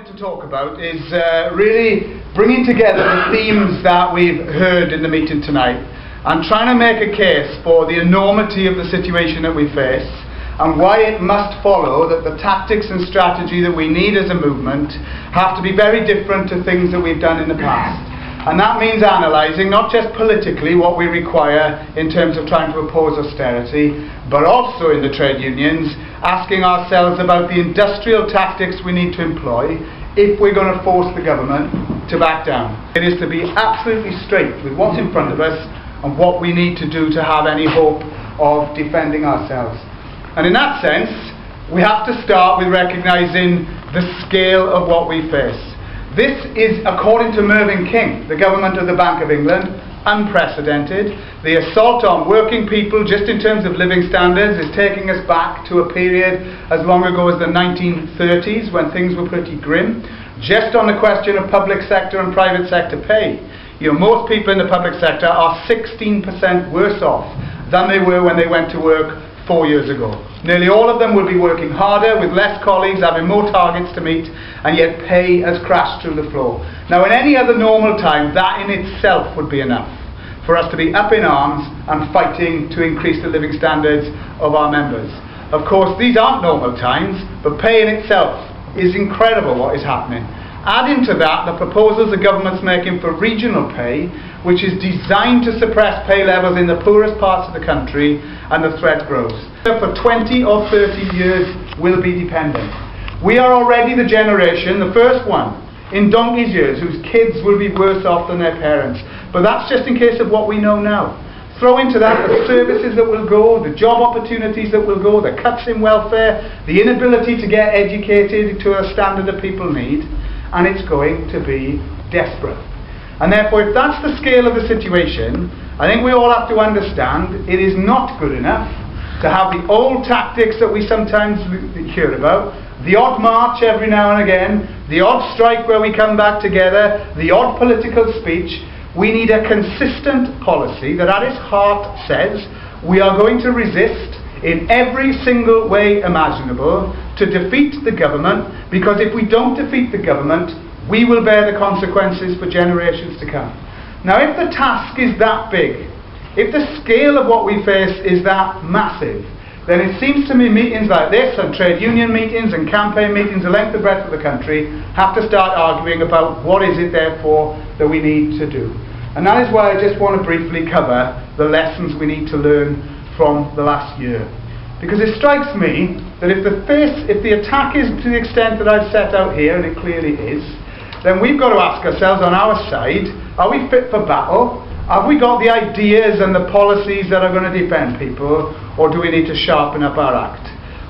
To talk about is really bringing together the themes that we've heard in the meeting tonight and trying to make a case for the enormity of the situation that we face and why it must follow that the tactics and strategy that we need as a movement have to be very different to things that we've done in the past. And that means analysing not just politically what we require in terms of trying to oppose austerity, but also in the trade unions, asking ourselves about the industrial tactics we need to employ if we're going to force the government to back down. It is to be absolutely straight with what's in front of us and what we need to do to have any hope of defending ourselves. And in that sense, we have to start with recognising the scale of what we face. This is, according to Mervyn King, the government of the Bank of England, unprecedented. The assault on working people, just in terms of living standards, is taking us back to a period as long ago as the 1930s when things were pretty grim. Just on the question of public sector and private sector pay, most people in the public sector are 16% worse off than they were when they went to work 4 years ago. Nearly all of them will be working harder with less colleagues, having more targets to meet, and yet pay has crashed through the floor. Now in any other normal time, that in itself would be enough for us to be up in arms and fighting to increase the living standards of our members. Of course, these aren't normal times, but pay in itself is incredible what is happening. Add into that the proposals the government's making for regional pay, which is designed to suppress pay levels in the poorest parts of the country, and the threat grows. For 20 or 30 years we'll be dependent. We are already the generation, the first one, in donkey's years, whose kids will be worse off than their parents. But that's just in case of what we know now. Throw into that the services that will go, the job opportunities that will go, the cuts in welfare, the inability to get educated to a standard that people need, and it's going to be desperate. And therefore, if that's the scale of the situation, I think we all have to understand it is not good enough to have the old tactics that we sometimes hear about, the odd march every now and again, the odd strike where we come back together, the odd political speech. We need a consistent policy that at its heart says we are going to resist in every single way imaginable to defeat the government, because if we don't defeat the government, we will bear the consequences for generations to come. Now, if the task is that big, if the scale of what we face is that massive, then it seems to me meetings like this and trade union meetings and campaign meetings the length and breadth of the country have to start arguing about what is it therefore that we need to do. And that is why I just want to briefly cover the lessons we need to learn from the last year. Because it strikes me that if the attack is to the extent that I've set out here, and it clearly is, then we've got to ask ourselves on our side, are we fit for battle? Have we got the ideas and the policies that are going to defend people, or do we need to sharpen up our act?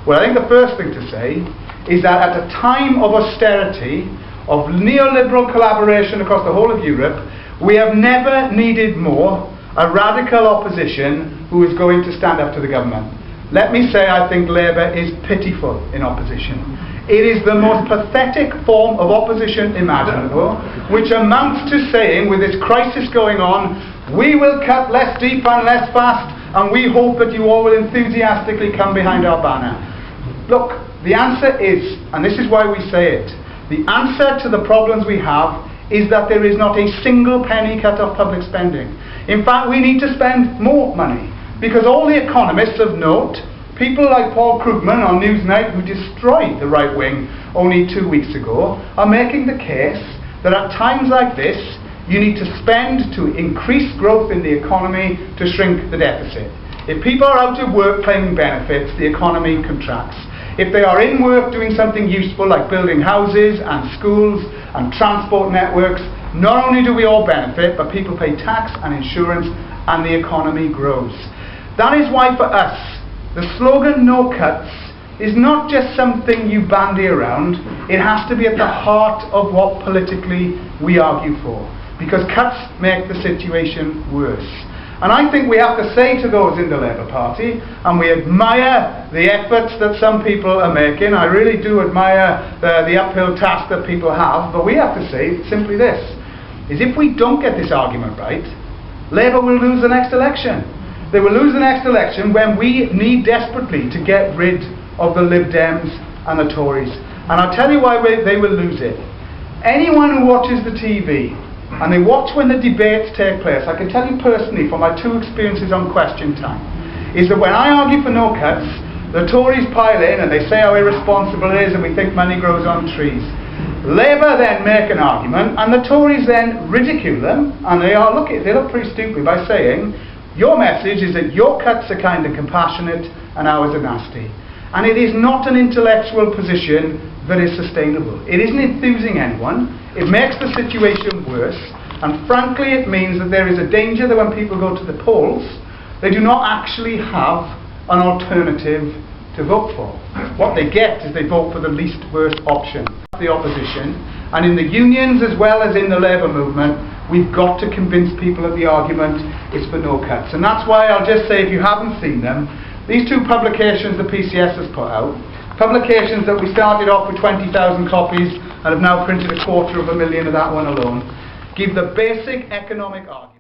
Well, I think the first thing to say is that at a time of austerity, of neoliberal collaboration across the whole of Europe, we have never needed more a radical opposition who is going to stand up to the government. Let me say I think Labour is pitiful in opposition. It is the most pathetic form of opposition imaginable, which amounts to saying, with this crisis going on, we will cut less deep and less fast, and we hope that you all will enthusiastically come behind our banner. Look, the answer is, and this is why we say it, the answer to the problems we have is that there is not a single penny cut off public spending. In fact, we need to spend more money, because all the economists of note, people like Paul Krugman on Newsnight, who destroyed the right wing only 2 weeks ago, are making the case that at times like this, you need to spend to increase growth in the economy to shrink the deficit. If people are out of work claiming benefits, the economy contracts. If they are in work doing something useful like building houses and schools and transport networks, not only do we all benefit, but people pay tax and insurance and the economy grows. That is why for us, the slogan "no cuts" is not just something you bandy around. It has to be at the heart of what politically we argue for, because cuts make the situation worse. And I think we have to say to those in the Labour Party, and we admire the efforts that some people are making, I really do admire the uphill task that people have, but we have to say simply this, is if we don't get this argument right, Labour will lose the next election. They will lose the next election when we need desperately to get rid of the Lib Dems and the Tories. And I'll tell you why they will lose it. Anyone who watches the TV, and they watch when the debates take place, I can tell you personally from my 2 experiences on Question Time, is that when I argue for no cuts, the Tories pile in and they say how irresponsible it is and we think money grows on trees. Labour then make an argument and the Tories then ridicule them, and they look pretty stupid by saying, your message is that your cuts are kind and compassionate and ours are nasty. And it is not an intellectual position that is sustainable. It isn't enthusing anyone. It makes the situation worse. And frankly, it means that there is a danger that when people go to the polls, they do not actually have an alternative to vote for. What they get is they vote for the least worst option, the opposition. And in the unions as well as in the Labour movement, we've got to convince people that the argument is for no cuts. And that's why I'll just say, if you haven't seen them, these 2 publications the PCS has put out, publications that we started off with 20,000 copies and have now printed 250,000 of that one alone, give the basic economic argument.